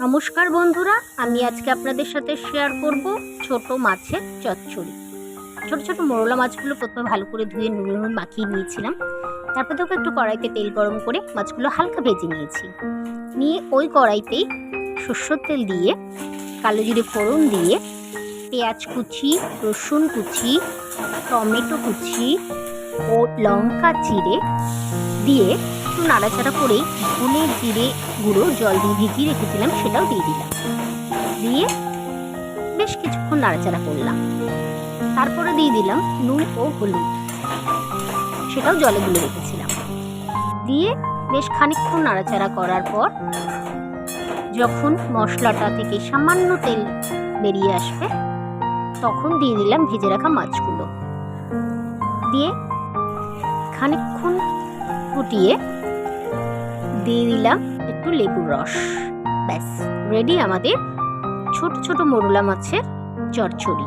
নমস্কার বন্ধুরা, আমি আজকে আপনাদের সাথে শেয়ার করব ছোট মাছের চচ্চড়ি। ছোট ছোট মোরলা মাছগুলো প্রথমে ভালো করে ধুয়ে নুন মাখিয়ে নিয়েছিলাম। তারপর দেখো একটু কড়াইতে তেল গরম করে মাছগুলো হালকা ভেজে নিয়েছি। নিয়ে ওই কড়াইতেই সরষের তেল দিয়ে কালো জিরে ফোড়ন দিয়ে পেঁয়াজ কুচি, রসুন কুচি, টমেটো কুচি ও লঙ্কা চিড়ে দিয়ে একটু নাড়াচাড়া করেই ধনে জিরে গুঁড়ো জল দিয়ে ভিজিয়ে রেখেছিলাম সেটাও দিয়ে দিলাম। দিয়ে বেশ কিছুক্ষণ নাড়াচাড়া করলাম। তারপরে দিয়ে দিলাম নুন ও হলুদ, সেটাও জলে গুলে রেখেছিলাম। দিয়ে বেশ খানিকক্ষণ নাড়াচাড়া করার পর যখন মশলাটা থেকে সামান্য তেল বেরিয়ে আসবে তখন দিয়ে দিলাম ভেজে রাখা মাছগুলো। দিয়ে খানিকক্ষণ ফুটিয়ে দিয়ে দিলাম একটু লেবুর রস। ব্যাস রেডি আমাদের ছোট ছোট মোরলা মাছের চচ্চড়ি।